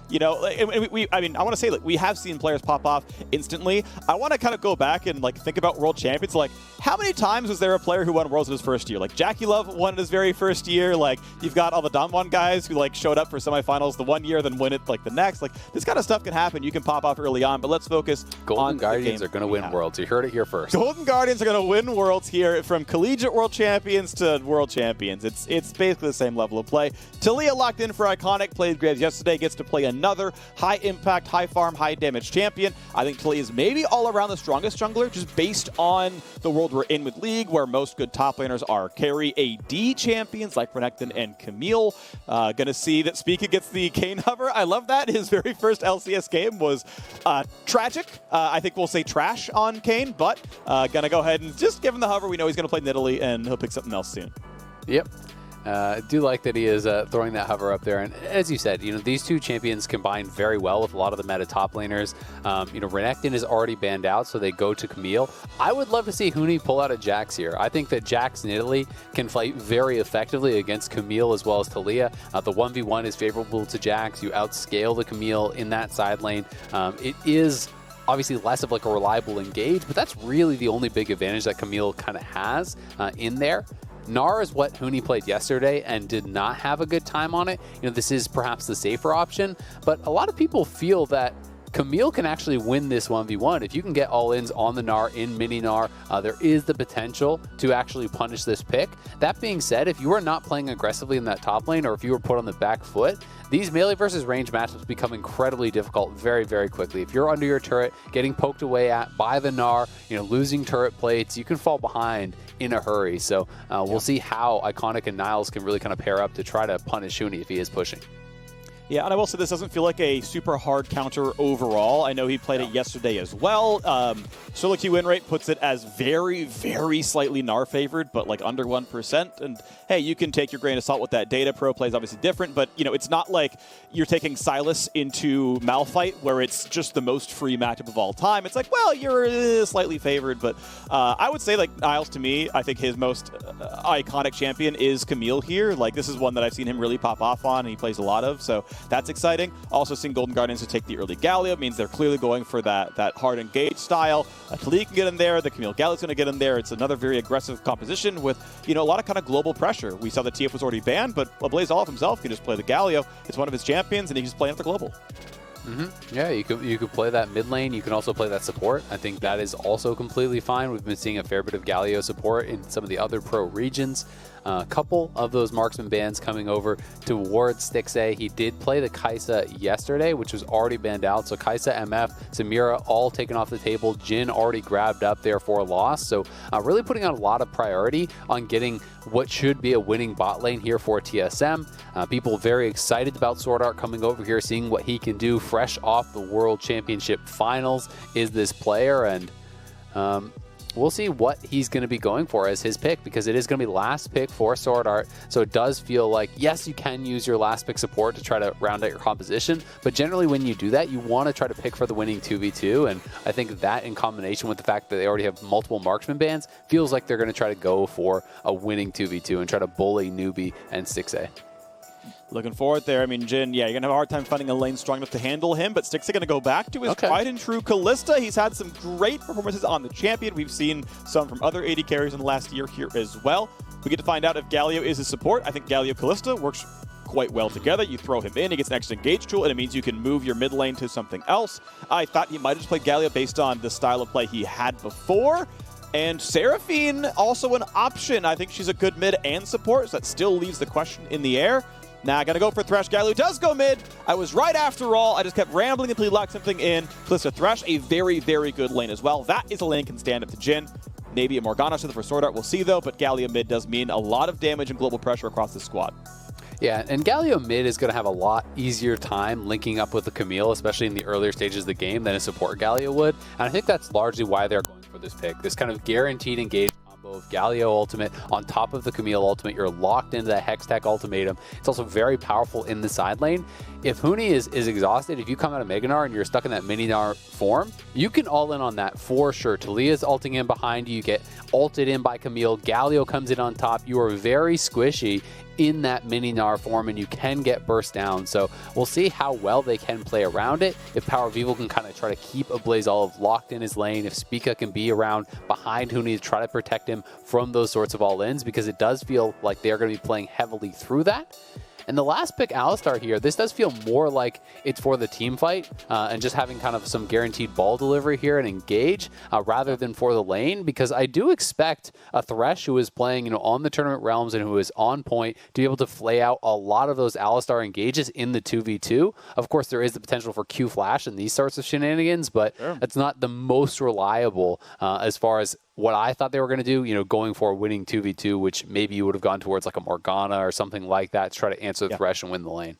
You know, I mean, I want to say, like, we have seen players pop off instantly. I want to kind of go back and, like, think about world champions. Like, how many times was there a player who won Worlds in his first year? Like, Jackie Love won in his very first year. Like, you've got all the Donwon guys who, like, showed up for semifinals the one year, then win it, like, the next. Like, this kind of stuff can happen. You can pop off early on, but let's focus Golden Guardians are going to win Worlds. You heard it here first. Golden Guardians are going to win Worlds here, from collegiate world champions to world champions. It's basically the same level of play. Taliyah locked in for Iconic, played Graves yesterday, gets to play another high impact, high farm, high damage champion. I think Taliyah is maybe all around the strongest jungler, just based on the world we're in with League, where most good top laners are carry AD champions like Renekton and Camille. Gonna see that Spica gets the Kayn hover. I love that. His very first LCS game was tragic. I think we'll say trash on Kayn, but gonna go ahead and just give him the hover. We know he's gonna play Nidalee, and he'll pick something else soon. Yep. I do like that he is throwing that hover up there. And as you said, you know, these two champions combine very well with a lot of the meta top laners. You know, Renekton is already banned out, so they go to Camille. I would love to see Huni pull out a Jax here. I think that Jax Nidalee can fight very effectively against Camille as well as Taliyah. The 1v1 is favorable to Jax. You outscale the Camille in that side lane. It is obviously less of like a reliable engage, but that's really the only big advantage that Camille kind of has in there. Gnar is what Huni played yesterday and did not have a good time on it. You know, this is perhaps the safer option, but a lot of people feel that Camille can actually win this 1v1. If you can get all-ins on the Gnar in mini Gnar, there is the potential to actually punish this pick. That being said, if you are not playing aggressively in that top lane, or if you were put on the back foot, these melee versus range matchups become incredibly difficult very, very quickly. If you're under your turret, getting poked away at by the Gnar, you know, losing turret plates, you can fall behind in a hurry. So we'll see how Iconic and Niles can really kind of pair up to try to punish Huni if he is pushing. Yeah, and I will say this doesn't feel like a super hard counter overall. I know he played it yesterday as well. Solo Q win rate puts it as very, very slightly Gnar favored, but like under 1%. And hey, you can take your grain of salt with that data. Pro play is obviously different, but you know, it's not like you're taking Sylas into Malphite where it's just the most free matchup of all time. It's like, well, you're slightly favored, but I would say like Niles, to me, I think his most iconic champion is Camille here. Like, this is one that I've seen him really pop off on, and he plays a lot of, so that's exciting. Also seeing Golden Guardians to take the early Galio means they're clearly going for that hard engage style. Taliyah can get in there. The Camille Galio's going to get in there. It's another very aggressive composition with, you know, a lot of kind of global pressure. We saw that TF was already banned, but AblazeOlive himself can just play the Galio. It's one of his champions, and he can just play at the global. Yeah, you could play that mid lane. You can also play that support. I think that is also completely fine. We've been seeing a fair bit of Galio support in some of the other pro regions. A couple of those marksman bans coming over towards Stixxay. He did play the Kaisa yesterday, which was already banned out. So Kaisa, MF, Samira all taken off the table. Jhin already grabbed up there for a loss. So really putting out a lot of priority on getting what should be a winning bot lane here for TSM. People very excited about SwordArt coming over here, seeing what he can do fresh off the World Championship Finals is this player. And we'll see what he's going to be going for as his pick, because it is going to be last pick for SwordArt. So it does feel like, yes, you can use your last pick support to try to round out your composition, but generally when you do that, you want to try to pick for the winning 2v2. And I think that, in combination with the fact that they already have multiple marksman bans, feels like they're going to try to go for a winning 2v2 and try to bully Newbie and Stixxay. Looking forward there. I mean, Jhin, yeah, you're going to have a hard time finding a lane strong enough to handle him, but Stixxay going to go back to his tried and true Kalista. He's had some great performances on the champion. We've seen some from other AD carries in the last year here as well. We get to find out if Galio is his support. I think Galio Kalista works quite well together. You throw him in, he gets an extra engage tool, and it means you can move your mid lane to something else. I thought he might have just played Galio based on the style of play he had before. And Seraphine, also an option. I think she's a good mid and support, so that still leaves the question in the air. Now I gotta go for Thresh. Galio does go mid. I was right after all. I just kept rambling until he locked something in. Kalista Thresh, a very, very good lane as well. That is a lane can stand up to Jhin. Maybe a Morgana for SwordArt, we'll see though, but Galio mid does mean a lot of damage and global pressure across the squad. Yeah, and Galio mid is going to have a lot easier time linking up with the Camille, especially in the earlier stages of the game, than a support Galio would. And I think that's largely why they're going for this pick. This kind of guaranteed engagement of Galio ultimate on top of the Camille ultimate. You're locked into that Hextech ultimatum. It's also very powerful in the side lane. If Huni is exhausted, if you come out of Mega Gnar and you're stuck in that mini Gnar form, you can all in on that for sure. Taliyah's ulting in behind you. You get ulted in by Camille. Galio comes in on top. You are very squishy in that mini Gnar form, and you can get burst down. So we'll see how well they can play around it. If PowerOfEvil can kind of try to keep AblazeOlive locked in his lane, if Spica can be around behind Huni to try to protect him from those sorts of all-ins, because it does feel like they're going to be playing heavily through that. And the last pick, Alistar here, this does feel more like it's for the team fight and just having kind of some guaranteed ball delivery here and engage rather than for the lane, because I do expect a Thresh who is playing, on the Tournament Realms and who is on point to be able to flay out a lot of those Alistar engages in the 2v2. Of course, there is the potential for Q Flash and these sorts of shenanigans, but it's not the most reliable as far as what I thought they were going to do, going for a winning 2v2, which maybe you would have gone towards like a Morgana or something like that to try to answer the Thresh and win the lane.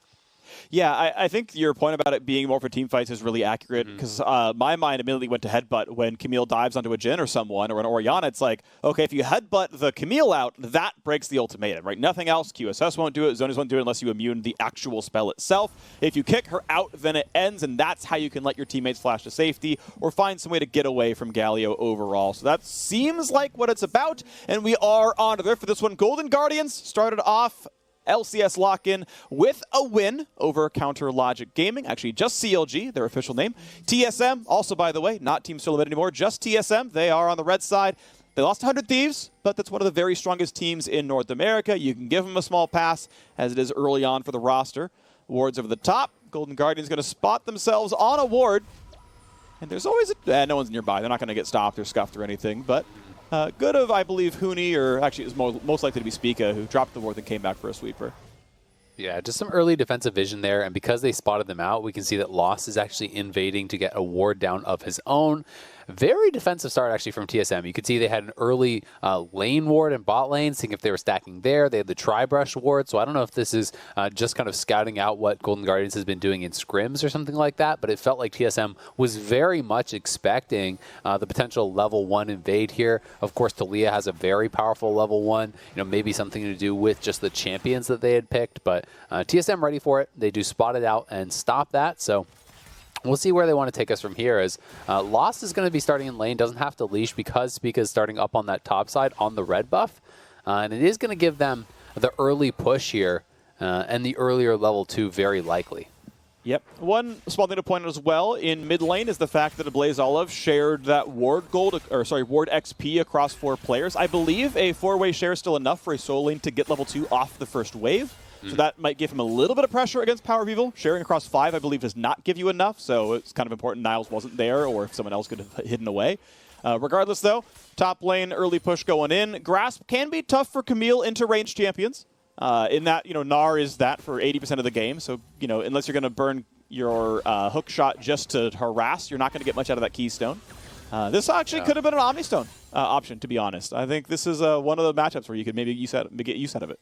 Yeah, I think your point about it being more for team fights is really accurate, because my mind immediately went to headbutt when Camille dives onto a Jhin or someone, or an Orianna. It's like, okay, if you headbutt the Camille out, that breaks the ultimatum, right? Nothing else. QSS won't do it. Zoners won't do it unless you immune the actual spell itself. If you kick her out, then it ends, and that's how you can let your teammates flash to safety or find some way to get away from Galio overall. So that seems like what it's about, and we are on to there for this one. Golden Guardians started off LCS lock-in with a win over Counter Logic Gaming. Actually, just CLG, their official name. TSM, also, by the way, not Team Solomid anymore, just TSM. They are on the red side. They lost 100 Thieves, but that's one of the very strongest teams in North America. You can give them a small pass, as it is early on for the roster. Wards over the top. Golden Guardians going to spot themselves on a ward. And there's always no one's nearby. They're not going to get stopped or scuffed or anything, but good of, I believe, Huni, or actually it was most likely to be Spica, who dropped the ward and came back for a sweeper. Yeah, just some early defensive vision there, and because they spotted them out, we can see that Lost is actually invading to get a ward down of his own. Very defensive start, actually, from TSM. You could see they had an early lane ward in bot lane, seeing if they were stacking there. They had the Tri-Brush ward, so I don't know if this is just kind of scouting out what Golden Guardians has been doing in scrims or something like that, but it felt like TSM was very much expecting the potential level 1 invade here. Of course, Taliyah has a very powerful level 1, maybe something to do with just the champions that they had picked, but TSM ready for it. They do spot it out and stop that, so we'll see where they want to take us from here, as Lost is going to be starting in lane, doesn't have to leash because Spica is starting up on that top side on the red buff. And it is going to give them the early push here and the earlier level 2 very likely. Yep. One small thing to point out as well in mid lane is the fact that AblazeOlive shared that ward ward XP across 4 players. I believe a 4-way share is still enough for a solo lane to get level 2 off the first wave. So that might give him a little bit of pressure against PowerOfEvil. Sharing across 5, I believe, does not give you enough, so it's kind of important Niles wasn't there, or if someone else could have hidden away. Regardless, though, top lane, early push going in. Grasp can be tough for Camille into ranged champions. In that, Gnar is that for 80% of the game, so, unless you're going to burn your hook shot just to harass, you're not going to get much out of that keystone. This actually could have been an Omnistone option, to be honest. I think this is one of the matchups where you could maybe get use out of it.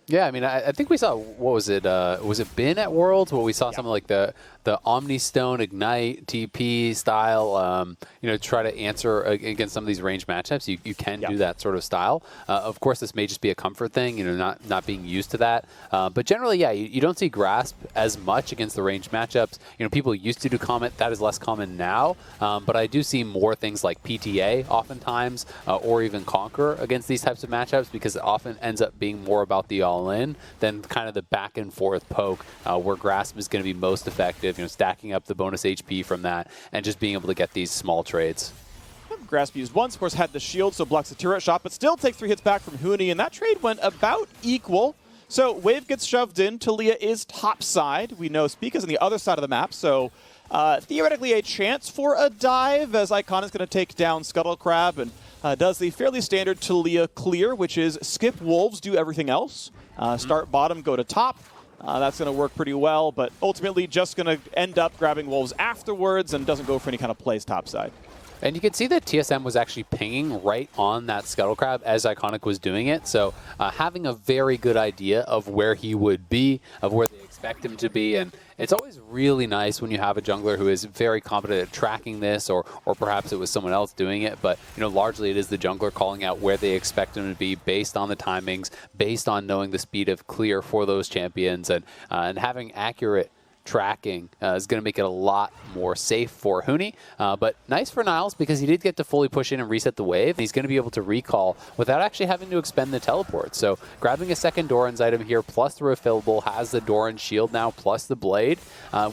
Yeah, I mean, I think we saw, what was it Bin at Worlds, where we saw something like the Omnistone Ignite TP style, try to answer against some of these range matchups. You can do that sort of style. Of course, this may just be a comfort thing, not being used to that. But generally, yeah, you don't see Grasp as much against the range matchups. People used to do Comet. That is less common now. But I do see more things like PTA oftentimes, or even Conqueror against these types of matchups, because it often ends up being more about the all-in than kind of the back and forth poke, where Grasp is going to be most effective, stacking up the bonus HP from that and just being able to get these small trades. Grasp used once, of course, had the shield, so blocks the turret shot, but still takes 3 hits back from Huni, and that trade went about equal. So wave gets shoved in. Taliyah is top side. We know Spica's on the other side of the map, so theoretically a chance for a dive, as Icon is going to take down Scuttle Crab and does the fairly standard Taliyah clear, which is skip wolves, do everything else. Start bottom, go to top. That's going to work pretty well, but ultimately just going to end up grabbing wolves afterwards and doesn't go for any kind of plays topside. And you can see that TSM was actually pinging right on that Scuttle Crab as Iconic was doing it. So having a very good idea of where he would be, of where they expect him to be. And it's always really nice when you have a jungler who is very competent at tracking this, or perhaps it was someone else doing it. But largely it is the jungler calling out where they expect him to be based on the timings, based on knowing the speed of clear for those champions, and having accurate tracking is going to make it a lot more safe for Huni. But nice for Niles because he did get to fully push in and reset the wave. He's going to be able to recall without actually having to expend the teleport. So grabbing a second Doran's item here, plus the refillable, has the Doran shield now, plus the blade,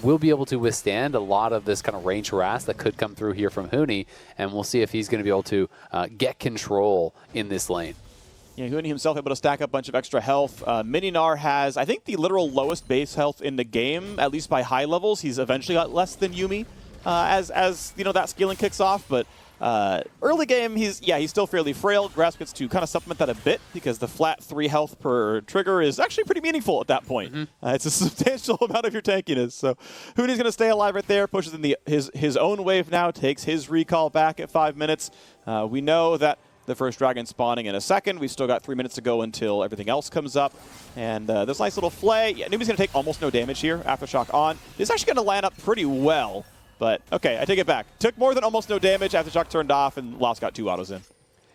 will be able to withstand a lot of this kind of range harass that could come through here from Huni. And we'll see if he's going to be able to get control in this lane. Yeah, Huni himself able to stack up a bunch of extra health. Gnar has, I think, the literal lowest base health in the game, at least by high levels. He's eventually got less than Yuumi as you know, that scaling kicks off. But early game, he's still fairly frail. Grasp gets to kind of supplement that a bit because the flat 3 health per trigger is actually pretty meaningful at that point. It's a substantial amount of your tankiness. So Huni's going to stay alive right there, pushes in his own wave now, takes his recall back at 5 minutes. We know that the first dragon spawning in a second. We've still got 3 minutes to go until everything else comes up. And this nice little flay. Yeah, newbie's going to take almost no damage here. Aftershock on. This is actually going to land up pretty well. But, okay, I take it back. Took more than almost no damage. Aftershock turned off, and Lost got 2 autos in.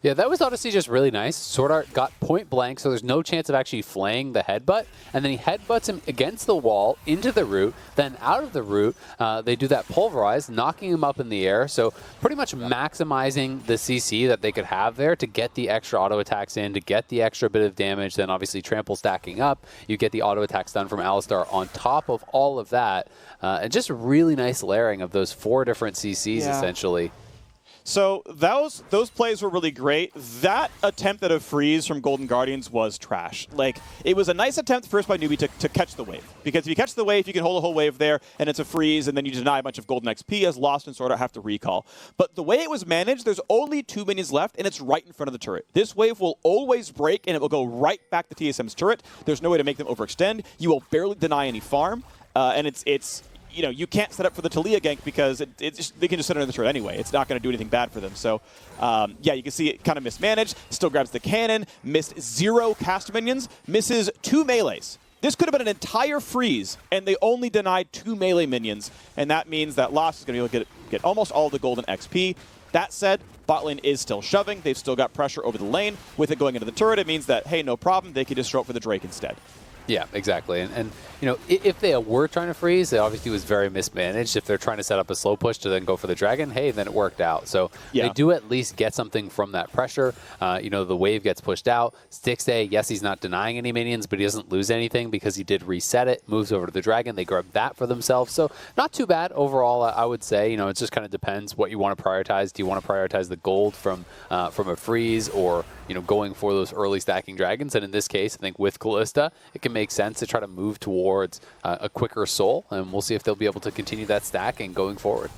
Yeah, that was honestly just really nice. SwordArt got point blank, so there's no chance of actually flaying the headbutt. And then he headbutts him against the wall, into the root, then out of the root. They do that pulverize, knocking him up in the air. So pretty much maximizing the CC that they could have there to get the extra auto attacks in, to get the extra bit of damage. Then obviously trample stacking up. You get the auto attacks done from Alistar on top of all of that. And just really nice layering of those 4 different CCs, essentially. So those plays were really great. That attempt at a freeze from Golden Guardians was trash. Like, it was a nice attempt first by newbie to catch the wave. Because if you catch the wave, you can hold a whole wave there, and it's a freeze, and then you deny a bunch of golden XP as Lost and SwordArt have to recall. But the way it was managed, there's only 2 minions left, and it's right in front of the turret. This wave will always break, and it will go right back to TSM's turret. There's no way to make them overextend. You will barely deny any farm, and it's you know, you can't set up for the Taliyah gank because they can just sit under the turret anyway. It's not going to do anything bad for them. So, yeah, you can see it kind of mismanaged. Still grabs the cannon, missed 0 cast minions, misses 2 melees. This could have been an entire freeze, and they only denied 2 melee minions, and that means that Lost is going to be able to get almost all of the golden XP. That said, bot lane is still shoving. They've still got pressure over the lane. With it going into the turret, it means that, hey, no problem, they can just show up for the Drake instead. Yeah, exactly. And you know, if they were trying to freeze, it obviously was very mismanaged. If they're trying to set up a slow push to then go for the dragon, hey, then it worked out. So they do at least get something from that pressure. You know, the wave gets pushed out. Stixxay, yes, he's not denying any minions, but he doesn't lose anything because he did reset it, moves over to the dragon. They grab that for themselves. So not too bad overall, I would say. You know, it just kind of depends what you want to prioritize. Do you want to prioritize the gold from a freeze, or, you know, going for those early stacking dragons? And in this case, I think with Kalista, it can make sense to try to move towards a quicker soul, and we'll see if they'll be able to continue that stacking going forward.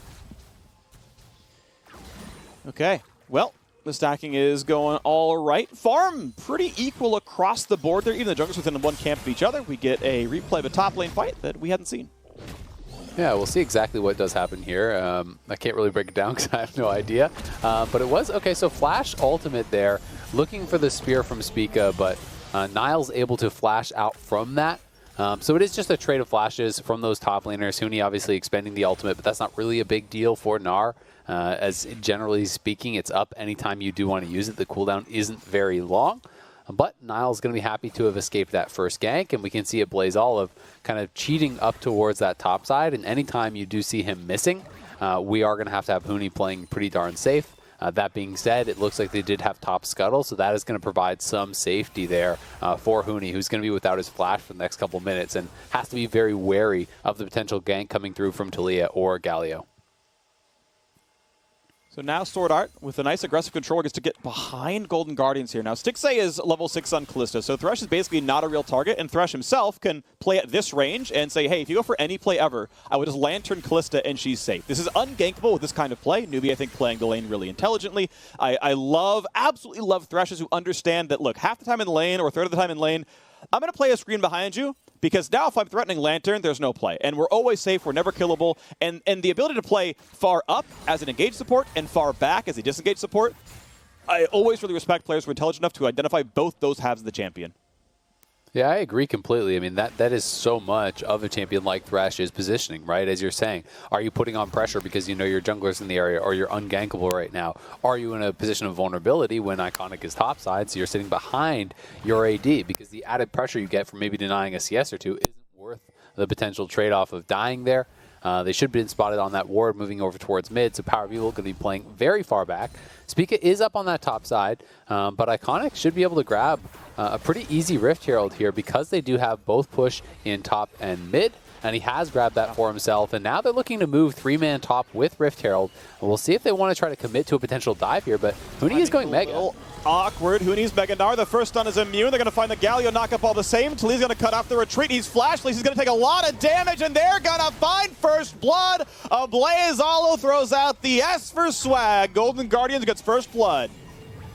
Okay, well, the stacking is going all right. Farm pretty equal across the board there. Even the junglers within one camp of each other. We get a replay of a top lane fight that we hadn't seen. Yeah, we'll see exactly what does happen here. I can't really break it down because I have no idea. But it was, okay, so Flash ultimate there, looking for the spear from Spica, but Niles able to flash out from that. So it is just a trade of flashes from those top laners. Huni obviously expending the ultimate, but that's not really a big deal for Gnar. As generally speaking, it's up anytime you do want to use it. The cooldown isn't very long. But Niles going to be happy to have escaped that first gank, and we can see AblazeOlive kind of cheating up towards that top side. And anytime you do see him missing, we are going to have Huni playing pretty darn safe. That being said, it looks like they did have top scuttle, so that is going to provide some safety there for Huni, who's going to be without his flash for the next couple minutes and has to be very wary of the potential gank coming through from Taliyah or Galio. So now SwordArt, with a nice aggressive control, gets to get behind Golden Guardians here. Now, Stixxay is level 6 on Kalista, so Thresh is basically not a real target, and Thresh himself can play at this range and say, hey, if you go for any play ever, I would just Lantern Kalista and she's safe. This is ungankable with this kind of play. Newbie, I think, playing the lane really intelligently. I absolutely love Threshers who understand that, look, half the time in the lane or a third of the time in lane, I'm going to play a screen behind you, because now if I'm threatening Lantern, there's no play. And we're always safe, we're never killable. And the ability to play far up as an engaged support and far back as a disengaged support, I always really respect players who are intelligent enough to identify both those halves of the champion. Yeah, I agree completely. I mean, that is so much of a champion like Thresh's positioning, right? As you're saying, are you putting on pressure because you know your jungler's in the area, or you're ungankable right now? Are you in a position of vulnerability when Iconic is topside, so you're sitting behind your AD? Because the added pressure you get from maybe denying a CS or two isn't worth the potential trade-off of dying there. They should have been spotted on that ward moving over towards mid, so PowerOfEvil going to be playing very far back. Spica is up on that top side, but Iconic should be able to grab a pretty easy Rift Herald here because they do have both push in top and mid, and he has grabbed that for himself, and now they're looking to move 3-man top with Rift Herald. We'll see if they want to try to commit to a potential dive here, but Huni is going Mega. Awkward. Huni's Mega Gnar. The first stun is immune. They're going to find the Galio knock up all the same. Taliyah's going to cut off the retreat. He's flashless. He's going to take a lot of damage, and they're going to find first blood. AblazeOlive throws out the S for swag. Golden Guardians gets first blood.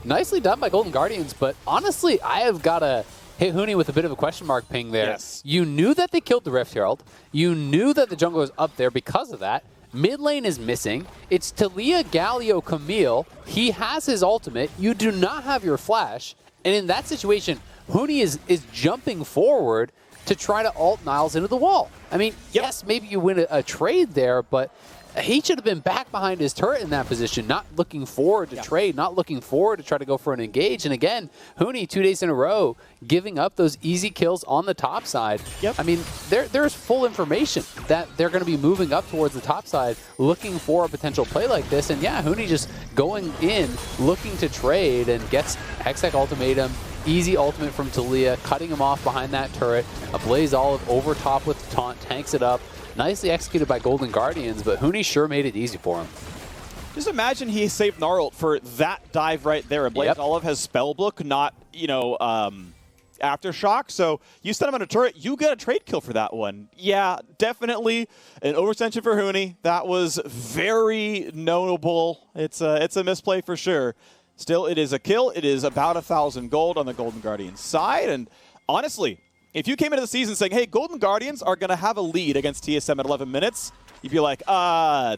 Nicely done by Golden Guardians, but honestly, I have got to hit Huni with a bit of a question mark ping there. Yes. You knew that they killed the Rift Herald. You knew that the jungle was up there because of that. Mid lane is missing. It's Taliyah, Galio, Camille. He has his ultimate. You do not have your flash. And in that situation, Huni is jumping forward to try to ult Niles into the wall. I mean, yes, maybe you win a trade there, but he should have been back behind his turret in that position, not looking forward to trade, not looking forward to try to go for an engage. And again, Huni 2 days in a row giving up those easy kills on the top side. I mean, there's full information that they're going to be moving up towards the top side, looking for a potential play like this. And yeah, Huni just going in, looking to trade, and gets Hextech ultimatum. Easy ultimate from Taliyah, cutting him off behind that turret. AblazeOlive over top with the taunt, tanks it up. Nicely executed by Golden Guardians, but Huni sure made it easy for him. Just imagine he saved Gnar ult for that dive right there. AblazeOlive has Spellbook, not, Aftershock. So you set him on a turret, you get a trade kill for that one. Yeah, definitely an overextension for Huni. That was very notable. It's a misplay for sure. Still, it is a kill. It is about 1,000 gold on the Golden Guardians side. And honestly, if you came into the season saying, hey, Golden Guardians are going to have a lead against TSM at 11 minutes, you'd be like,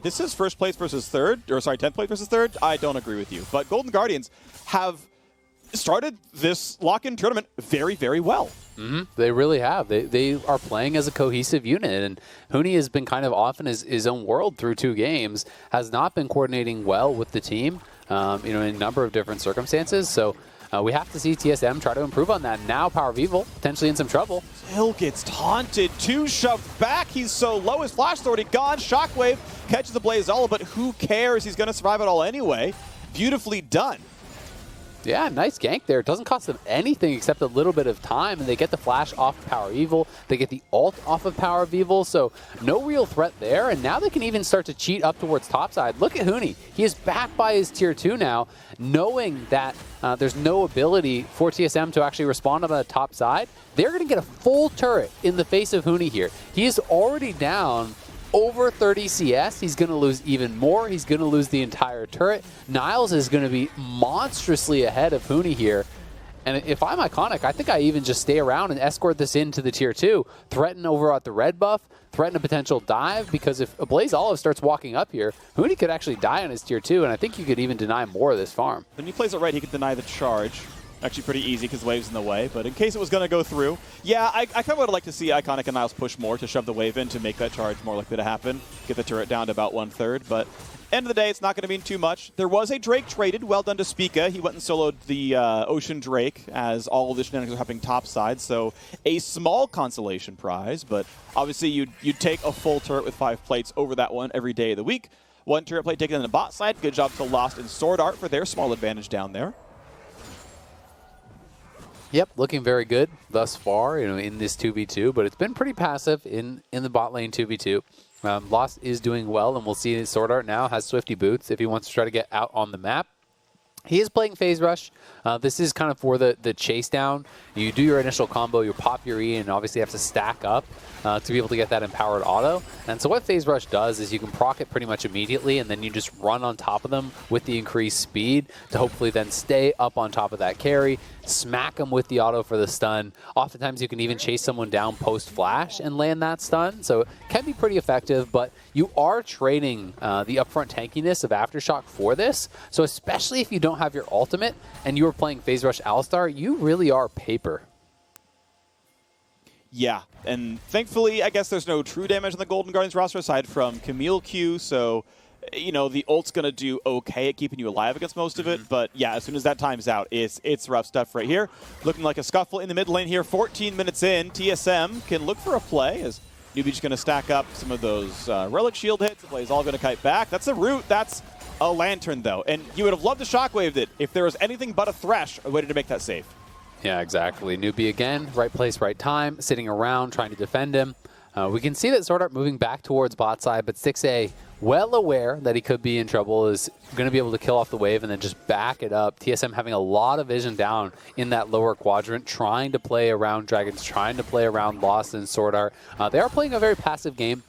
this is first place versus third, or sorry, 10th place versus third. I don't agree with you. But Golden Guardians have started this lock-in tournament very, very well. They really have. They are playing as a cohesive unit, and Huni has been kind of off in his own world through 2 games, has not been coordinating well with the team, in a number of different circumstances. So we have to see TSM try to improve on that. Now PowerOfEvil potentially in some trouble. Hill gets taunted, 2 shoved back. He's so low, his flash is already gone. Shockwave catches the AblazeOlive, but who cares? He's going to survive it all anyway. Beautifully done. Yeah, nice gank there. It doesn't cost them anything except a little bit of time, and they get the flash off PowerOfEvil. They get the ult off of PowerOfEvil, so no real threat there. And now they can even start to cheat up towards topside. Look at Huni. He is back by his tier 2 now, knowing that there's no ability for TSM to actually respond on the top side. They're going to get a full turret in the face of Huni here. He is already down over 30 CS. He's going to lose even more. He's going to lose the entire turret. Niles is going to be monstrously ahead of Huni here. And if I'm Iconic, I think I even just stay around and escort this into the tier 2, threaten over at the red buff, threaten a potential dive, because if AblazeOlive starts walking up here, Huni could actually die on his tier 2, and I think you could even deny more of this farm. When he plays it right, he could deny the charge. Actually pretty easy because the wave's in the way, but in case it was going to go through, yeah, I kind of would like to see Iconic and Niles push more to shove the wave in to make that charge more likely to happen, get the turret down to about 1/3, but end of the day, it's not going to mean too much. There was a Drake traded, well done to Spica. He went and soloed the Ocean Drake as all of the shenanigans are happening topside, so a small consolation prize, but obviously you'd take a full turret with 5 plates over that one every day of the week. 1 turret plate taken on the bot side. Good job to Lost and SwordArt for their small advantage down there. Yep, looking very good thus far, in this 2v2, but it's been pretty passive in the bot lane 2v2. Lost is doing well, and we'll see SwordArt now has Swifty boots if he wants to try to get out on the map. He is playing Phase Rush. This is kind of for the chase down. You do your initial combo, you pop your E, and obviously have to stack up to be able to get that empowered auto. And so what Phase Rush does is you can proc it pretty much immediately, and then you just run on top of them with the increased speed to hopefully then stay up on top of that carry, smack them with the auto for the stun. Oftentimes you can even chase someone down post-flash and land that stun, so it can be pretty effective, but you are trading the upfront tankiness of Aftershock for this, so especially if you don't have your ultimate and you are playing Phase Rush Alistar, you really are paper. Yeah, and thankfully, I guess there's no true damage on the Golden Guardians roster aside from Camille Q, so, the ult's going to do okay at keeping you alive against most of it, but yeah, as soon as that time's out, it's rough stuff right here. Looking like a scuffle in the mid lane here, 14 minutes in, TSM can look for a play as Newbie just going to stack up some of those relic shield hits. AblazeOlive going to kite back. That's a root. That's a lantern, though. And you would have loved to shockwave it if there was anything but a Thresh waiting to make that safe. Yeah, exactly. Newbie again, right place, right time, sitting around trying to defend him. We can see that SwordArt moving back towards bot side, but Stixxay, well aware that he could be in trouble, is going to be able to kill off the wave and then just back it up. TSM having a lot of vision down in that lower quadrant, trying to play around Dragons, trying to play around Lost and SwordArt. They are playing a very passive game.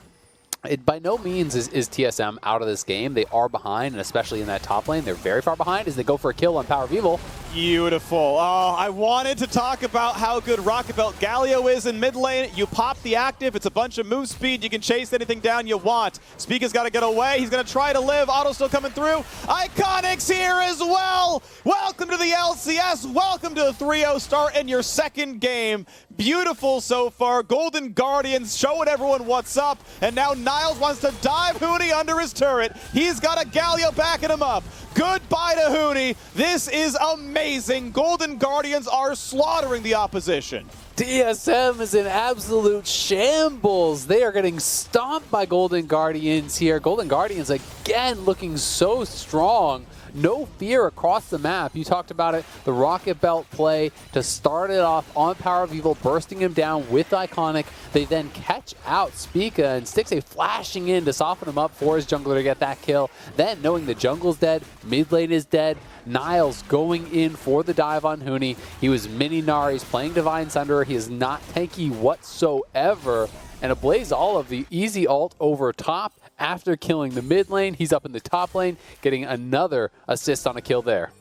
It by no means is TSM out of this game. They are behind, and especially in that top lane, they're very far behind as they go for a kill on PowerOfEvil. Beautiful. Oh, I wanted to talk about how good Rocket Belt Galio is in mid lane. You pop the active, it's a bunch of move speed. You can chase anything down you want. Spica's got to get away. He's going to try to live. Otto still coming through. Iconics here as well. Welcome to the LCS. Welcome to the 3-0 start in your second game. Beautiful so far. Golden Guardians showing everyone what's up. And now Niles wants to dive Huni under his turret. He's got a Galio backing him up. Goodbye to Huni. This is amazing. Golden Guardians are slaughtering the opposition. TSM is in absolute shambles. They are getting stomped by Golden Guardians here. Golden Guardians again looking so strong. No fear across the map. You talked about it, the Rocket Belt play to start it off on PowerOfEvil, bursting him down with Iconic. They then catch out Spica and Stixxay flashing in to soften him up for his jungler to get that kill. Then, knowing the jungle's dead, mid lane is dead, Niles going in for the dive on Huni. He was mini Gnar, he's playing Divine Sunderer. He is not tanky whatsoever. And AblazeOlive, the easy ult over top after killing the mid lane. He's up in the top lane, getting another assist on a kill there.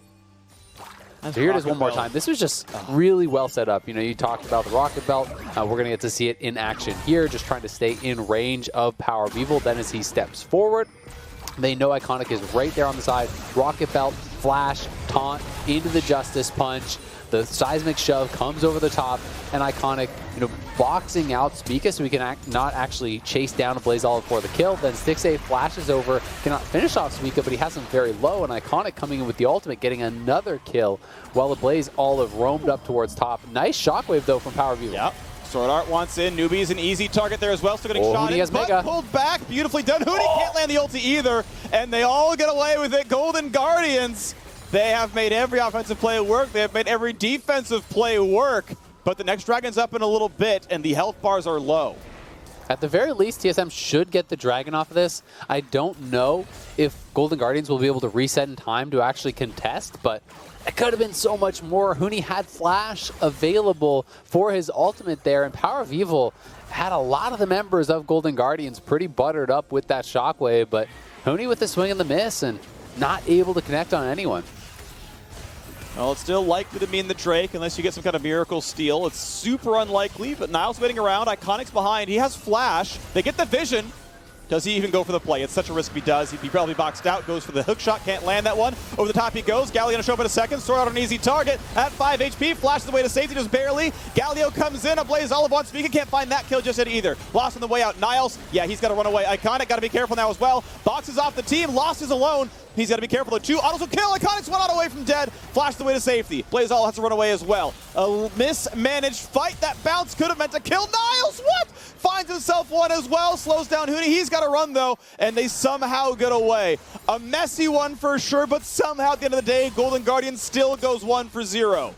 So here it is one more time. This was just really well set up. You know, you talked about the Rocket Belt. We're going to get to see it in action here, just trying to stay in range of PowerOfEvil. Then as he steps forward, they know Iconic is right there on the side. Rocket Belt, flash, taunt, into the Justice Punch. The seismic shove comes over the top, and Iconic, you know, boxing out Spica so he can not actually chase down AblazeOlive for the kill. Then Stixxay flashes over, cannot finish off Spica, but he has him very low, and Iconic coming in with the ultimate, getting another kill while AblazeOlive roamed up towards top. Nice shockwave, though, from PowerOfEvil. Yep. SwordArt wants in. Newbie's an easy target there as well, still getting shot in, but pulled back. Beautifully done. Huni can't land the ulti either, and they all get away with it. Golden Guardians, they have made every offensive play work. They have made every defensive play work. But the next Dragon's up in a little bit, and the health bars are low. At the very least, TSM should get the Dragon off of this. I don't know if Golden Guardians will be able to reset in time to actually contest, but it could have been so much more. Huni had Flash available for his ultimate there, and PowerOfEvil had a lot of the members of Golden Guardians pretty buttered up with that shockwave, but Huni with the swing and the miss and not able to connect on anyone. Well, it's still likely to mean the Drake unless you get some kind of miracle steal. It's super unlikely, but Niles waiting around. Iconic's behind. He has Flash. They get the vision. Does he even go for the play? It's such a risk if he does. He'd be probably boxed out. Goes for the hook shot. Can't land that one. Over the top he goes. Galio going to show up in a second. SwordArt an easy target. At 5 HP. Flashes away to safety just barely. Galio comes in. AblazeOlive on Spica. Can't find that kill just yet either. Lost on the way out. Niles. Yeah, he's got to run away. Iconic got to be careful now as well. Boxes off the team. Lost is alone. He's got to be careful though. 2 autos will kill. Iconic's 1 auto away from dead. Flashed away to safety. AblazeOlive has to run away as well. A mismanaged fight. That bounce could have meant to kill Niles. What? Finds himself 1 as well. Slows down Huni. He's got to run though. And they somehow get away. A messy one for sure, but somehow at the end of the day, Golden Guardians still goes 1 for 0.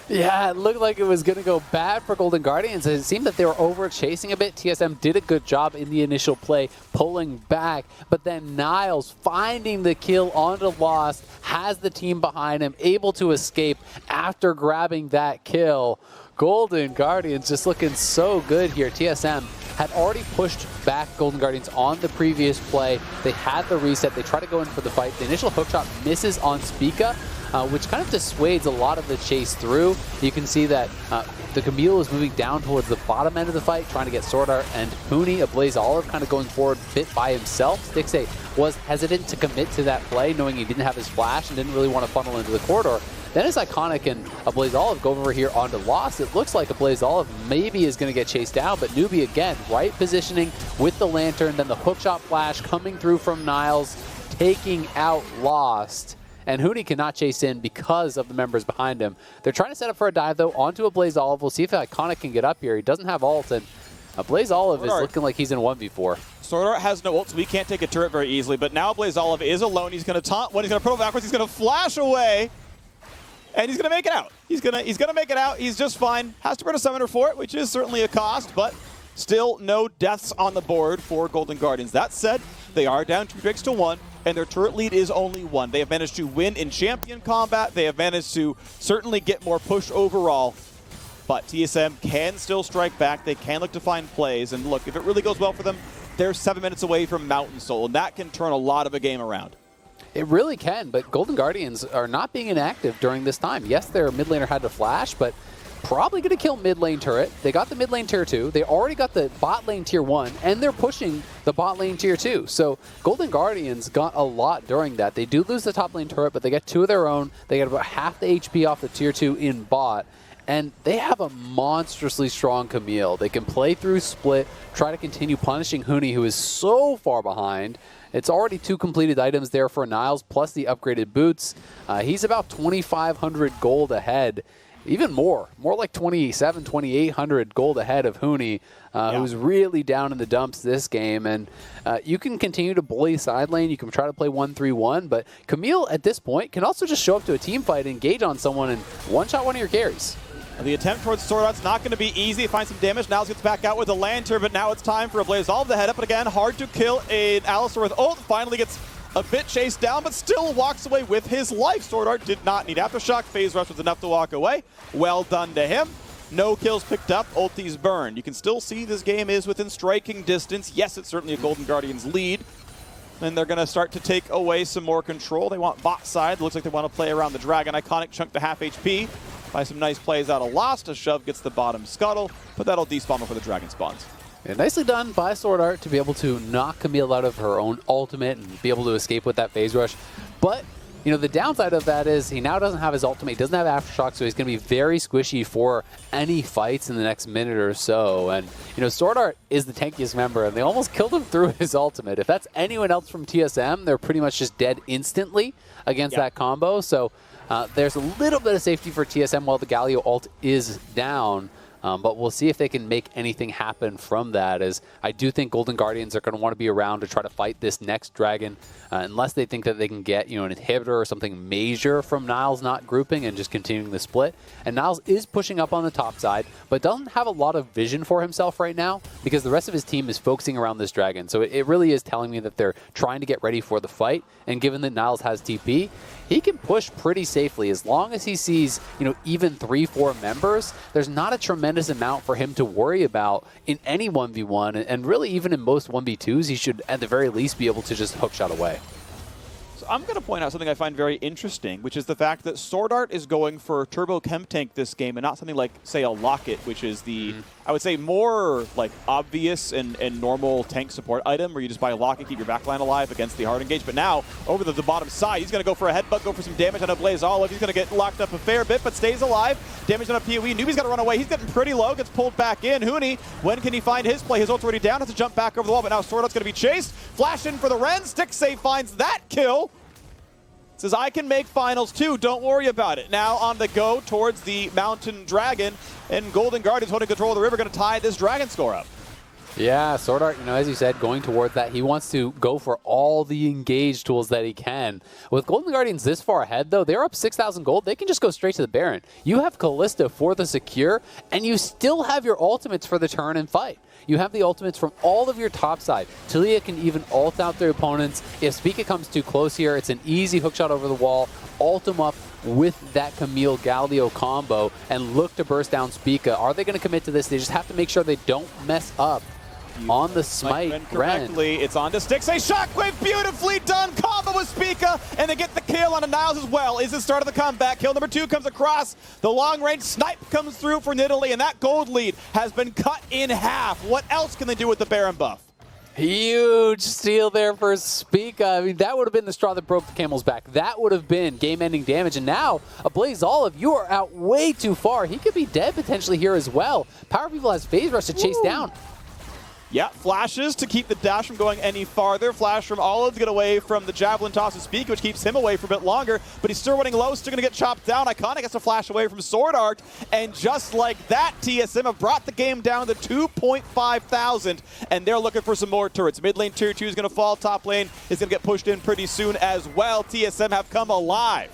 Yeah, it looked like it was going to go bad for Golden Guardians. It seemed that they were over chasing a bit. TSM did a good job in the initial play, pulling back. But then Niles finding the kill onto Lost, has the team behind him, able to escape after grabbing that kill. Golden Guardians just looking so good here. TSM had already pushed back Golden Guardians on the previous play. They had the reset. They try to go in for the fight. The initial hookshot misses on Spica, which kind of dissuades a lot of the chase through. You can see that the Camille is moving down towards the bottom end of the fight, trying to get SwordArt and Huni. AblazeOlive kind of going forward a bit by himself. Stixxay was hesitant to commit to that play, knowing he didn't have his flash and didn't really want to funnel into the corridor. Then as Iconic and AblazeOlive go over here onto Lost, it looks like AblazeOlive maybe is going to get chased down, but Newbie again, right positioning with the Lantern, then the hookshot flash coming through from Niles, taking out Lost. And Huni cannot chase in because of the members behind him. They're trying to set up for a dive, though, onto AblazeOlive. We'll see if Iconic can get up here. He doesn't have ult, and AblazeOlive is looking like he's in 1v4. SwordArt has no ult, so he can't take a turret very easily, but now AblazeOlive is alone. He's going to taunt one, he's going to put him backwards, he's going to flash away, and he's going to make it out. He's going to make it out. He's just fine. Has to burn a summoner for it, which is certainly a cost, but still no deaths on the board for Golden Guardians. That said, they are down 2 Drakes to 1, and their turret lead is only 1. They have managed to win in champion combat. They have managed to certainly get more push overall. But TSM can still strike back. They can look to find plays. And look, if it really goes well for them, they're 7 minutes away from Mountain Soul, and that can turn a lot of a game around. It really can, but Golden Guardians are not being inactive during this time. Yes, their mid laner had to flash, but probably going to kill mid lane turret. They got the mid lane tier 2. They already got the bot lane tier 1, and they're pushing the bot lane tier 2. So Golden Guardians got a lot during that. They do lose the top lane turret, but they get 2 of their own. They get about half the HP off the tier 2 in bot. And they have a monstrously strong Camille. They can play through split, try to continue punishing Huni, who is so far behind. It's already 2 completed items there for Niles, plus the upgraded boots. He's about 2,500 gold ahead. Even more like 2,700, 2,800 gold ahead of Huni, who's really down in the dumps this game. And you can continue to bully side lane. You can try to play 1-3-1, but Camille at this point can also just show up to a team fight, engage on someone, and one-shot one of your carries. The attempt towards SwordArt's not going to be easy. Find some damage. Niles gets back out with a lantern, but now it's time for AblazeOlive to head up. And again, hard to kill an Alistar with ult. Finally gets a bit chased down, but still walks away with his life. SwordArt did not need Aftershock. Phase Rush was enough to walk away. Well done to him. No kills picked up. Ulti's burned. You can still see this game is within striking distance. Yes, it's certainly a Golden Guardians lead. And they're going to start to take away some more control. They want bot side. Looks like they want to play around the Dragon. Iconic chunk to half HP. By some nice plays out of Lost. A shove gets the bottom scuttle, but that'll despawn before the Dragon spawns. Yeah, nicely done by SwordArt to be able to knock Camille out of her own ultimate and be able to escape with that phase rush. But, you know, the downside of that is he now doesn't have his ultimate, doesn't have Aftershock, so he's going to be very squishy for any fights in the next minute or so. And, you know, SwordArt is the tankiest member, and they almost killed him through his ultimate. If that's anyone else from TSM, they're pretty much just dead instantly against that combo. So there's a little bit of safety for TSM while the Galio ult is down. But we'll see if they can make anything happen from that, as I do think Golden Guardians are going to want to be around to try to fight this next Dragon, unless they think that they can get, you know, an inhibitor or something major from Niles not grouping and just continuing the split. And Niles is pushing up on the top side, but doesn't have a lot of vision for himself right now because the rest of his team is focusing around this Dragon. So it really is telling me that they're trying to get ready for the fight, and given that Niles has TP, he can push pretty safely as long as he sees, you know, even 3-4 members. There's not a tremendous amount for him to worry about in any 1v1, and really even in most 1v2s, he should at the very least be able to just hookshot away. So I'm going to point out something I find very interesting, which is the fact that SwordArt is going for Turbo Chem Tank this game and not something like, say, a Locket, which is the, I would say, more like obvious and normal tank support item where you just buy a Locket, keep your backline alive against the hard engage. But now, over the bottom side, he's going to go for a headbutt, go for some damage on AblazeOlive. He's going to get locked up a fair bit, but stays alive. Damage on a PoE. Newbie's got to run away. He's getting pretty low, gets pulled back in. Huni, when can he find his play? His ult's already down, has to jump back over the wall, but now SwordArt's going to be chased. Flash in for the Ren. Stixxay finds that kill. Says, I can make finals too, don't worry about it. Now on the go towards the Mountain Dragon, and Golden Guardians holding control of the river, going to tie this Dragon score up. Yeah, SwordArt, you know, as you said, going towards that, he wants to go for all the engage tools that he can. With Golden Guardians this far ahead, though, they're up 6,000 gold. They can just go straight to the Baron. You have Kalista for the secure, and you still have your ultimates for the turn and fight. You have the ultimates from all of your top side. Taliyah can even ult out their opponents. If Spica comes too close here, it's an easy hookshot over the wall. Ult them up with that Camille Galio combo and look to burst down Spica. Are they going to commit to this? They just have to make sure they don't mess up on the smite. Correctly, it's on to Stixxay. Shockwave, beautifully done. Combo with Spica, and they get the kill on a Niles as well. Is the start of the comeback. Kill number 2 comes across. The long-range snipe comes through for Nidalee, and that gold lead has been cut in half. What else can they do with the Baron buff? Huge steal there for Spica. I mean, that would have been the straw that broke the camel's back. That would have been game-ending damage. And now, AblazeOlive, you are out way too far. He could be dead potentially here as well. PowerOfEvil has phase rush to chase down. Yeah, flashes to keep the dash from going any farther. Flash from Olive to get away from the Javelin toss of Spica, which keeps him away for a bit longer, but he's still running low, still going to get chopped down. Iconic gets a flash away from SwordArt, and just like that, TSM have brought the game down to 2.5 thousand, and they're looking for some more turrets. Mid lane tier 2 is going to fall, top lane is going to get pushed in pretty soon as well. TSM have come alive.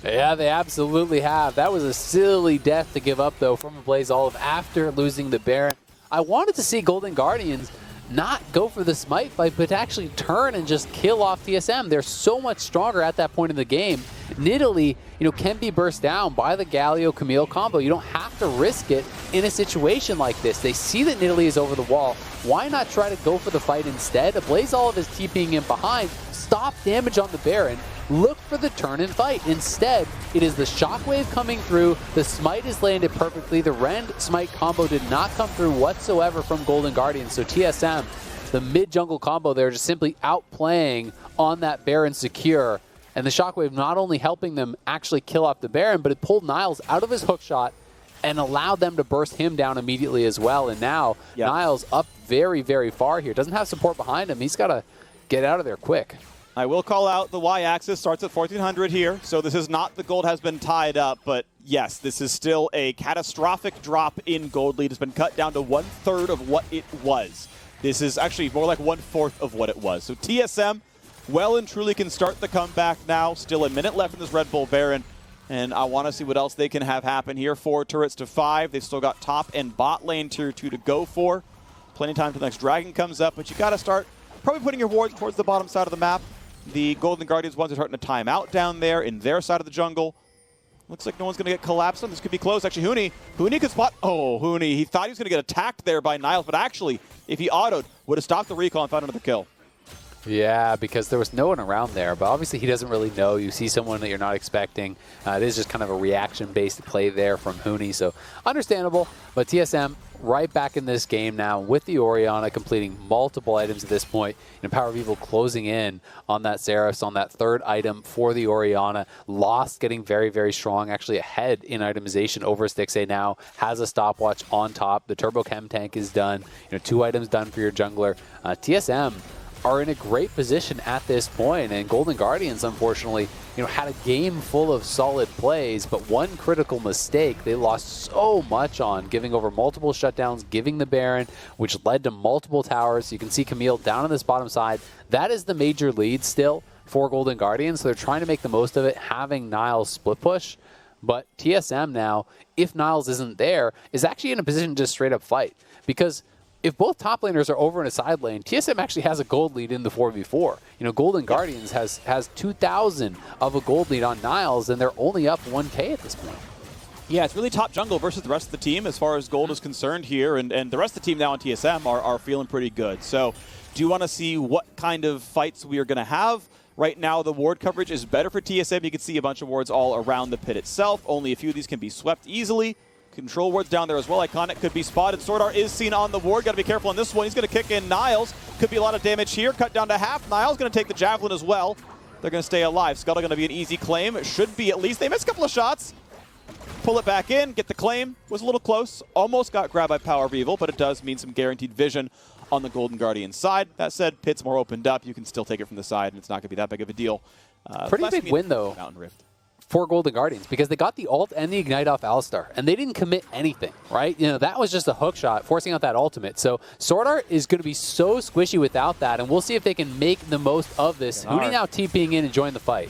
Yeah, they absolutely have. That was a silly death to give up, though, from AblazeOlive after losing the Baron. I wanted to see Golden Guardians not go for the smite fight, but to actually turn and just kill off TSM. They're so much stronger at that point in the game. Nidalee, can be burst down by the Galio Camille combo. You don't have to risk it in a situation like this. They see that Nidalee is over the wall. Why not try to go for the fight instead? AblazeOlive is TPing in behind. Stop damage on the Baron. Look for the turn and fight. Instead, it is the shockwave coming through. The smite is landed perfectly. The Rend smite combo did not come through whatsoever from Golden Guardians. So TSM, the mid-jungle combo there, just simply outplaying on that Baron secure. And the shockwave not only helping them actually kill off the Baron, but it pulled Niles out of his hook shot and allowed them to burst him down immediately as well. And now Niles up very, very far here. Doesn't have support behind him. He's got to get out of there quick. I will call out the Y-axis starts at 1400 here, so this is not the gold has been tied up, but yes, this is still a catastrophic drop in gold lead. It's been cut down to 1/3 of what it was. This is actually more like 1/4 of what it was. So TSM well and truly can start the comeback now. Still a minute left in this Red Bull Baron, and I want to see what else they can have happen here. 4 turrets to 5. They've still got top and bot lane tier 2 to go for. Plenty of time till the next dragon comes up, but you got to start probably putting your wards towards the bottom side of the map. The Golden Guardians ones are starting to time out down there in their side of the jungle. Looks like no one's going to get collapsed on. This could be close. Actually, Huni could spot. Oh, Huni. He thought he was going to get attacked there by Niles, but actually, if he autoed, would have stopped the recall and found another kill. Yeah, because there was no one around there, but obviously he doesn't really know. You see someone that you're not expecting. It is just kind of a reaction-based play there from Huni, so understandable. But TSM right back in this game now with the Orianna completing multiple items at this point, and PowerOfEvil closing in on that Seraph, on that third item for the Orianna. Lost getting very, very strong, actually ahead in itemization over Stixxay now, has a stopwatch on top. The Turbo Chem tank is done. 2 items done for your jungler. TSM are in a great position at this point, and Golden Guardians, unfortunately, had a game full of solid plays, but one critical mistake they lost so much on, giving over multiple shutdowns, giving the Baron, which led to multiple towers. You can see Camille down on this bottom side. That is the major lead still for Golden Guardians, so they're trying to make the most of it, having Niles split push. But TSM now, if Niles isn't there, is actually in a position to just straight up fight, because if both top laners are over in a side lane, TSM actually has a gold lead in the 4v4. Golden Guardians has 2,000 of a gold lead on Niles, and they're only up 1K at this point. Yeah, it's really top jungle versus the rest of the team as far as gold is concerned here, and the rest of the team now on TSM are feeling pretty good. So do you want to see what kind of fights we are going to have? Right now, the ward coverage is better for TSM. You can see a bunch of wards all around the pit itself. Only a few of these can be swept easily. Control wards down there as well. Iconic could be spotted. SwordArt is seen on the ward. Got to be careful on this one. He's going to kick in Niles. Could be a lot of damage here. Cut down to half. Niles going to take the Javelin as well. They're going to stay alive. Scuttle going to be an easy claim. It should be at least. They missed a couple of shots. Pull it back in. Get the claim. Was a little close. Almost got grabbed by PowerOfEvil, but it does mean some guaranteed vision on the Golden Guardian side. That said, pit's more opened up. You can still take it from the side, and it's not going to be that big of a deal. Pretty big win, though, Mountain Rift for Golden Guardians, because they got the ult and the ignite off Alistar, and they didn't commit anything, right? That was just a hook shot, forcing out that ultimate. So SwordArt is going to be so squishy without that, and we'll see if they can make the most of this. Huni now TPing in and join the fight.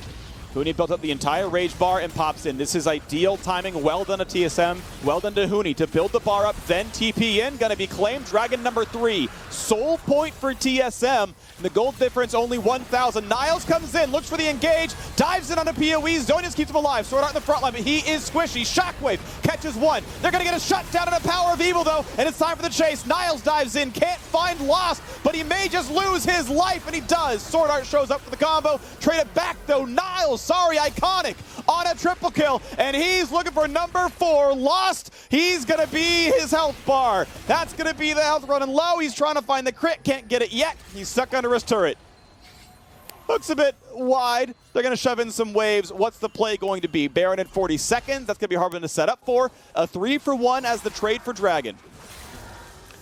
Huni built up the entire rage bar and pops in. This is ideal timing. Well done to TSM. Well done to Huni to build the bar up, then TP in. Going to be claimed. Dragon number 3. Soul point for TSM. The gold difference only 1,000. Niles comes in, looks for the engage, dives in on a PoE. Zonius keeps him alive. SwordArt in the front line, but he is squishy. Shockwave catches one. They're going to get a shutdown and a PowerOfEvil, though, and it's time for the chase. Niles dives in, can't find Lost, but he may just lose his life, and he does. SwordArt shows up for the combo. Trade it back, though. Niles, sorry, Iconic on a triple kill, and he's looking for number 4. Lost. He's going to be his health bar. That's going to be the health running low. He's trying to find the crit. Can't get it yet. He's stuck under his turret. Hook's a bit wide. They're going to shove in some waves. What's the play going to be? Baron in 40 seconds. That's going to be hard to set up for. A 3-for-1 as the trade for Dragon.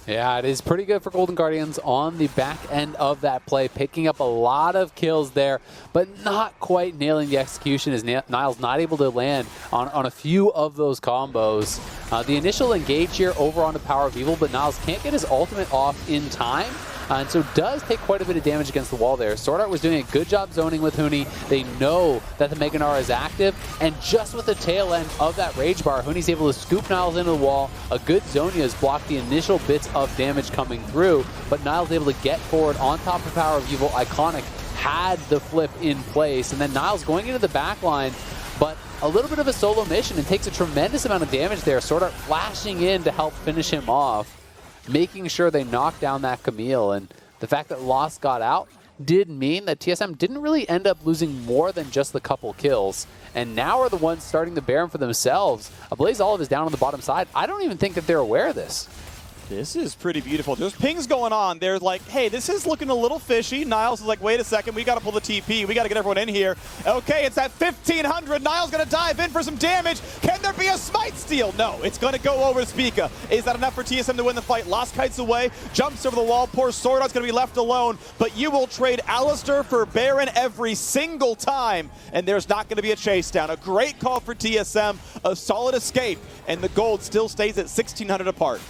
Yeah, it is pretty good for Golden Guardians on the back end of that play, picking up a lot of kills there, but not quite nailing the execution as Niles not able to land on a few of those combos. The initial engage here over onto PowerOfEvil, but Niles can't get his ultimate off in time. And so does take quite a bit of damage against the wall there. SwordArt was doing a good job zoning with Huni. They know that the Mega Gnar is active, and just with the tail end of that Rage Bar, Huni's able to scoop Niles into the wall. A good Zonia has blocked the initial bits of damage coming through, but Niles able to get forward on top of PowerOfEvil. Iconic had the flip in place, and then Niles going into the back line, but a little bit of a solo mission and takes a tremendous amount of damage there. SwordArt flashing in to help finish him off, making sure they knock down that Camille. And the fact that Lost got out did mean that TSM didn't really end up losing more than just the couple kills, and now are the ones starting the Baron for themselves. AblazeOlive is down on the bottom side. I don't even think that they're aware of this. This is pretty beautiful. There's pings going on. They're like, hey, this is looking a little fishy. Niles is like, wait a second, we got to pull the TP. We got to get everyone in here. Okay, it's at 1,500. Niles going to dive in for some damage. Can there be a smite steal? No, it's going to go over Spica. Is that enough for TSM to win the fight? Lost kites away, jumps over the wall. Poor SwordArt's going to be left alone, but you will trade Alistar for Baron every single time, and there's not going to be a chase down. A great call for TSM, a solid escape, and the gold still stays at 1,600 apart.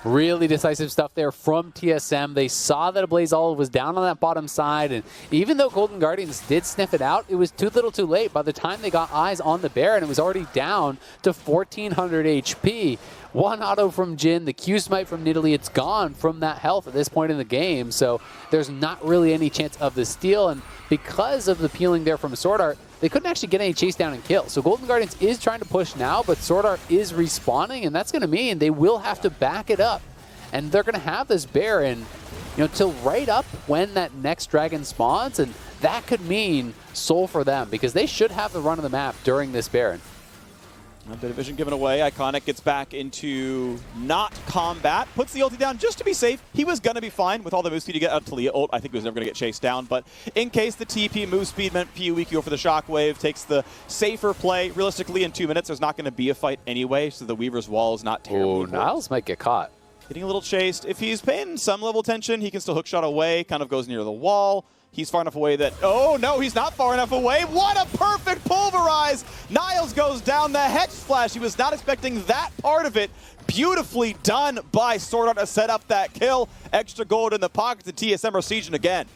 Really decisive stuff there from TSM. They saw that AblazeOlive was down on that bottom side, and even though Golden Guardians did sniff it out, it was too little too late. By the time they got eyes on the Baron, it was already down to 1,400 HP. One auto from Jhin, the Q smite from Nidalee, it's gone from that health at this point in the game, so there's not really any chance of the steal, and because of the peeling there from SwordArt, they couldn't actually get any chase down and kill. So Golden Guardians is trying to push now, but SwordArt is respawning, and that's going to mean they will have to back it up. And they're going to have this Baron, till right up when that next dragon spawns, and that could mean soul for them, because they should have the run of the map during this Baron. A bit of vision given away. Iconic gets back into not combat. Puts the ulti down just to be safe. He was going to be fine with all the move speed you get out of Taliyah ult. I think he was never going to get chased down. But in case the TP move speed meant PoE, you go for the shockwave. Takes the safer play. Realistically, in 2 minutes, there's not going to be a fight anyway. So the Weaver's wall is not terrible. Oh, Niles might get caught. Getting a little chased. If he's paying some level attention, he can still hookshot away. Kind of goes near the wall. He's far enough away that, oh no, he's not far enough away. What a perfect pulverize. Niles goes down the Hex Splash. He was not expecting that part of it. Beautifully done by SwordArt to set up that kill. Extra gold in the pocket to TSM are sieging again.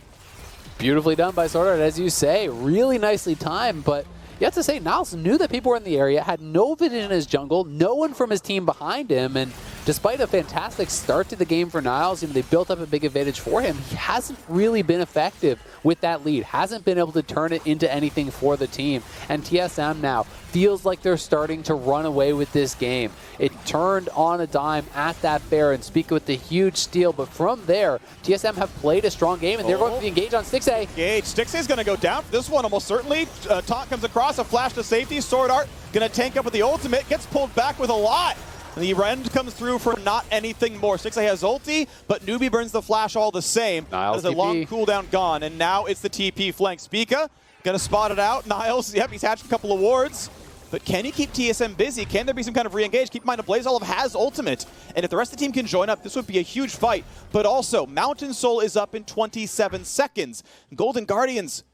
Beautifully done by SwordArt, as you say. Really nicely timed, but you have to say, Niles knew that people were in the area, had no vision in his jungle, no one from his team behind him, and despite a fantastic start to the game for Niles, they built up a big advantage for him. He hasn't really been effective with that lead, hasn't been able to turn it into anything for the team. And TSM now feels like they're starting to run away with this game. It turned on a dime at that Baron, Spica with the huge steal, but from there, TSM have played a strong game, and they're going to engage on Stixxay. Engage. Stixxay is going to go down for this one almost certainly. Taunt comes across, a flash to safety. SwordArt going to tank up with the ultimate, gets pulled back with a lot. The rend comes through for not anything more. Stixxay has ulti, but Newbie burns the flash all the same. Niles There's a long cooldown gone, and now it's the TP flank. Spica gonna spot it out. Niles, yep, he's hatched a couple of wards. But can you keep TSM busy? Can there be some kind of re-engage? Keep in mind, AblazeOlive has ultimate, and if the rest of the team can join up, this would be a huge fight. But also, Mountain Soul is up in 27 seconds. Golden Guardians,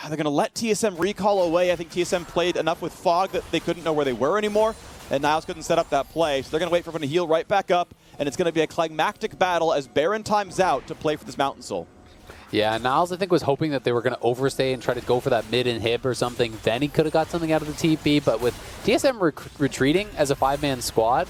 they're going to let TSM recall away. I think TSM played enough with Fog that they couldn't know where they were anymore, and Niles couldn't set up that play. So they're going to wait for everyone to heal right back up, and it's going to be a climactic battle as Baron times out to play for this Mountain Soul. Yeah, Niles, I think, was hoping that they were going to overstay and try to go for that mid inhib or something. Then he could have got something out of the TP, but with TSM retreating as a 5-man squad,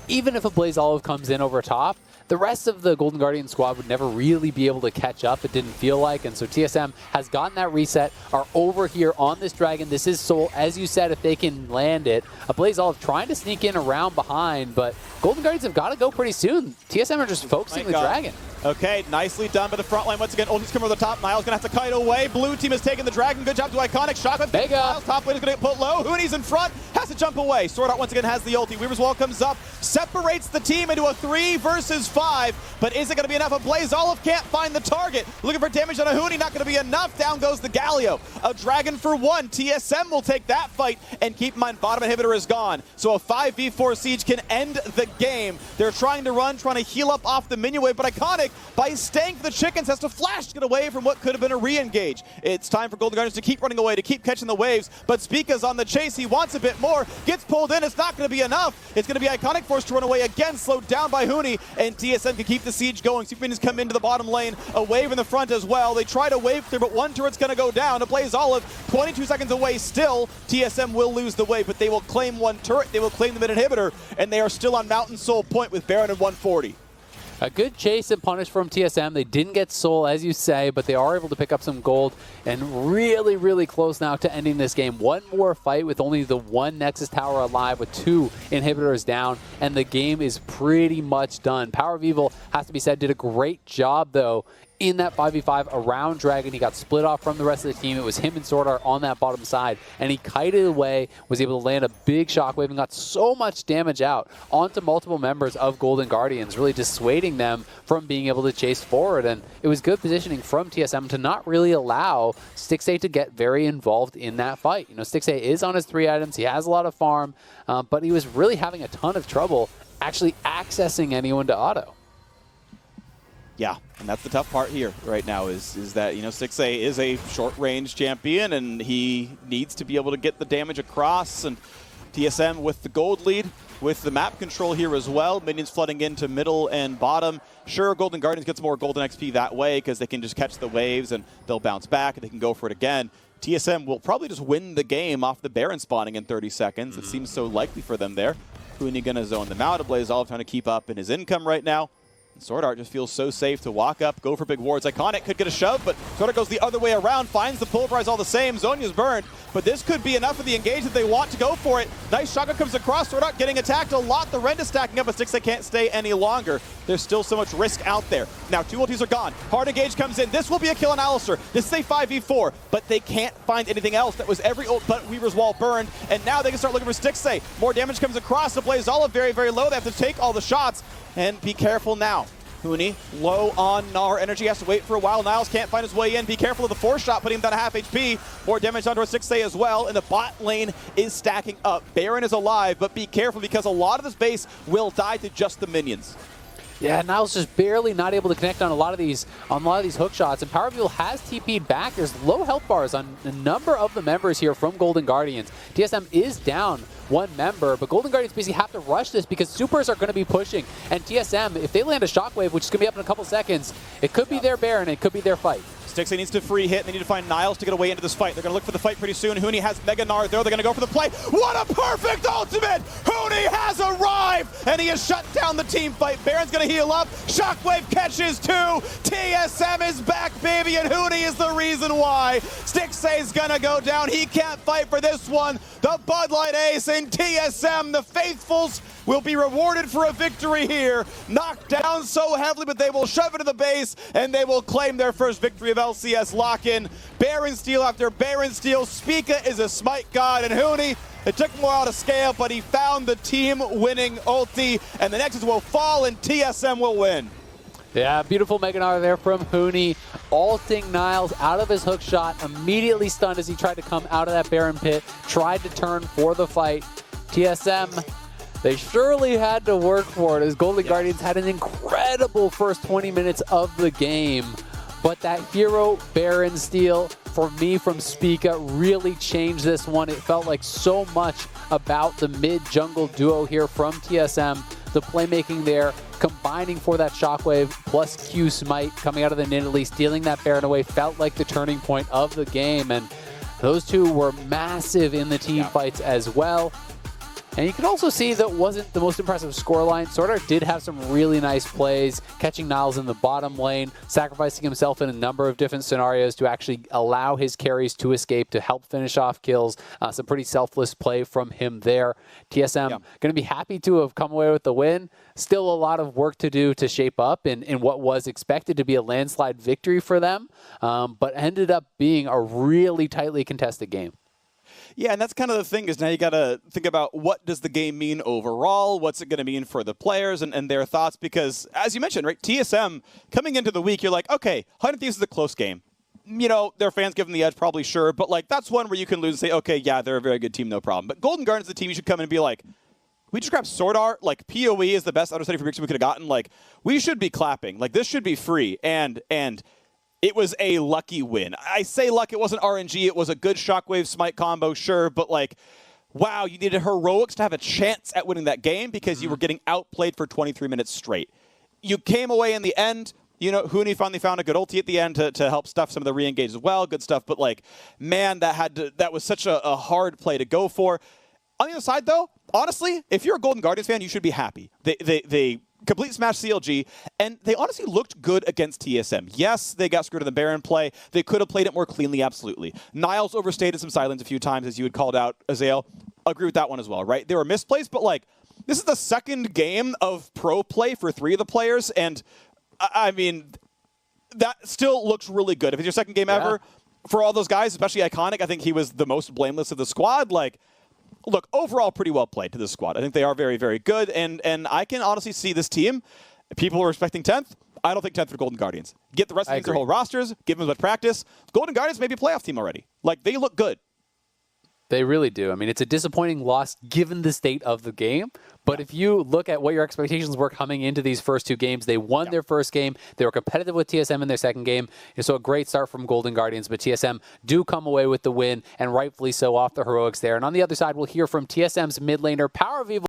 even if AblazeOlive comes in over top, the rest of the Golden Guardian squad would never really be able to catch up, it didn't feel like, and so TSM has gotten that reset, are over here on this dragon. This is Soul, as you said, if they can land it. AblazeOlive trying to sneak in around behind, but Golden Guardians have got to go pretty soon. TSM are just focusing the dragon. Okay, nicely done by the front line. Once again, ulti's coming over the top. Niles going to have to kite away. Blue team is taking the dragon. Good job to Iconic. Shotgun. Mega. Niles, top lane is going to get put low. Huni's in front. Has to jump away. SwordArt once again has the ulti. Weaver's Wall comes up. Separates the team into a 3 versus 5. But is it going to be enough? AblazeOlive can't find the target. Looking for damage on a Huni. Not going to be enough. Down goes the Galio. A dragon for 1. TSM will take that fight. And keep in mind, bottom inhibitor is gone. So a 5v4 siege can end the game. They're trying to run, trying to heal up off the minion wave. But Iconic, by staying for the chickens, has to flash to get away from what could have been a re-engage. It's time for Golden Guardians to keep running away, to keep catching the waves, but Spica's on the chase. He wants a bit more, gets pulled in. It's not going to be enough. It's going to be Iconic forced to run away again, slowed down by Huni, and TSM can keep the siege going. Super Minions come into the bottom lane, a wave in the front as well. They try to wave clear, but one turret's going to go down. AblazeOlive, 22 seconds away still. TSM will lose the wave, but they will claim one turret, they will claim the mid inhibitor, and they are still on Mountain Soul point with Baron at 140. A good chase and punish from TSM. They didn't get Soul, as you say, but they are able to pick up some gold and really, really close now to ending this game. One more fight with only the 1 Nexus Tower alive with 2 inhibitors down, and the game is pretty much done. PowerOfEvil, has to be said, did a great job, though, in that 5v5 around Dragon. He got split off from the rest of the team. It was him and SwordArt on that bottom side, and he kited away, was able to land a big shockwave and got so much damage out onto multiple members of Golden Guardians, really dissuading them from being able to chase forward. And it was good positioning from TSM to not really allow Stixxay to get very involved in that fight. You know, Stixxay is on his 3 items. He has a lot of farm, but he was really having a ton of trouble actually accessing anyone to auto. Yeah, and that's the tough part here right now is that, you know, Stixxay is a short-range champion, and he needs to be able to get the damage across, and TSM with the gold lead, with the map control here as well. Minions flooding into middle and bottom. Sure, Golden Guardians gets more golden XP that way because they can just catch the waves and they'll bounce back and they can go for it again. TSM will probably just win the game off the Baron spawning in 30 seconds. It seems so likely for them there. Huni gonna zone them out. AblazeOlive trying to keep up in his income right now. SwordArt just feels so safe to walk up, go for big wards. Iconic could get a shove, but SwordArt goes the other way around, finds the pulverize all the same. Zonya's burned, but this could be enough of the engage that they want to go for it. Nice shotgun comes across, SwordArt getting attacked a lot. The Rend is stacking up, but Stixxay can't stay any longer. There's still so much risk out there. Now 2 ultis are gone. Hard engage comes in. This will be a kill on Alistar. This is a 5v4, but they can't find anything else. That was every ult but Weaver's Wall burned, and now they can start looking for Stixxay. More damage comes across. AblazeOlive very, very low. They have to take all the shots, and be careful now. Huni, low on Gnar energy, has to wait for a while. Niles can't find his way in. Be careful of the 4 shot, putting him down to half HP. More damage onto a Stixxay as well, and the bot lane is stacking up. Baron is alive, but be careful because a lot of this base will die to just the minions. Yeah, Niles just barely not able to connect on a lot of these hook shots, and PowerOfEvil has TP'd back. There's low health bars on a number of the members here from Golden Guardians. TSM is down 1 member, but Golden Guardians basically have to rush this because supers are going to be pushing, and TSM, if they land a shockwave, which is going to be up in a couple seconds, it could be their Baron, it could be their fight. Stixxay needs to free hit, and they need to find Niles to get away into this fight. They're going to look for the fight pretty soon. Huni has Mega Gnar there. They're going to go for the play. What a perfect ultimate! Huni has arrived, and he has shut down the team fight. Baron's going to heal up. Shockwave catches 2. TSM is back, baby, and Huni is the reason why. Stixxay's going to go down. He can't fight for this one. The Bud Light Ace and TSM, the faithfuls, will be rewarded for a victory here. Knocked down so heavily, but they will shove it to the base, and they will claim their first victory of LCS lock-in. Baron steal after Baron steal. Spica is a smite god, and Huni, it took him a while to scale, but he found the team-winning ulti, and the Nexus will fall, and TSM will win. Yeah, beautiful Mega Gnar there from Huni, ulting Niles out of his hook shot, immediately stunned as he tried to come out of that Baron pit, tried to turn for the fight. TSM, they surely had to work for it, as Golden Guardians had an incredible first 20 minutes of the game. But that hero Baron steal, for me, from Spica, really changed this one. It felt like so much about the mid-jungle duo here from TSM. The playmaking there, combining for that shockwave, plus Q smite coming out of the Nidalee, stealing that Baron away, felt like the turning point of the game. And those two were massive in the team fights as well. And you can also see that wasn't the most impressive scoreline. SwordArt did have some really nice plays, catching Niles in the bottom lane, sacrificing himself in a number of different scenarios to actually allow his carries to escape to help finish off kills. Some pretty selfless play from him there. TSM going to be happy to have come away with the win. Still a lot of work to do to shape up in what was expected to be a landslide victory for them, but ended up being a really tightly contested game. Yeah, and that's kind of the thing is now you got to think about what does the game mean overall? What's it going to mean for the players and their thoughts? Because as you mentioned, right, TSM coming into the week, you're like, okay, 100 Thieves is a close game. You know, their fans give them the edge, probably sure, but like that's one where you can lose and say, okay, yeah, they're a very good team, no problem. But Golden Guardians is the team you should come in and be like, we just grabbed SwordArt, like PoE is the best understudy for Phreak we could have gotten. Like, we should be clapping. Like, this should be free. And it was a lucky win. I say luck, it wasn't RNG. It was a good Shockwave Smite combo, sure. But, like, wow, you needed heroics to have a chance at winning that game because you were getting outplayed for 23 minutes straight. You came away in the end. You know, Huni finally found a good ulti at the end to help stuff some of the re-engage as well. Good stuff. But, like, man, that was such a hard play to go for. On the other side, though, honestly, if you're a Golden Guardians fan, you should be happy. They complete smash CLG, and they honestly looked good against TSM. Yes, they got screwed in the Baron play. They could have played it more cleanly, absolutely. Niles overstayed in some silence a few times, as you had called out, Azael. Agree with that one as well, right? There were misplays, but, like, this is the second game of pro play for 3 of the players, and, I mean, that still looks really good. If it's your second game ever, for all those guys, especially Iconic, I think he was the most blameless of the squad. Like, look, overall, pretty well played to this squad. I think they are very, very good, and I can honestly see this team. People were expecting 10th. I don't think 10th for Golden Guardians. Get the rest of their whole rosters, give them as much practice. Golden Guardians may be a playoff team already. Like, they look good. They really do. I mean, it's a disappointing loss given the state of the game. But if you look at what your expectations were coming into these first 2 games, they won their first game. They were competitive with TSM in their second game. So a great start from Golden Guardians. But TSM do come away with the win, and rightfully so off the heroics there. And on the other side, we'll hear from TSM's mid laner, PowerOfEvil.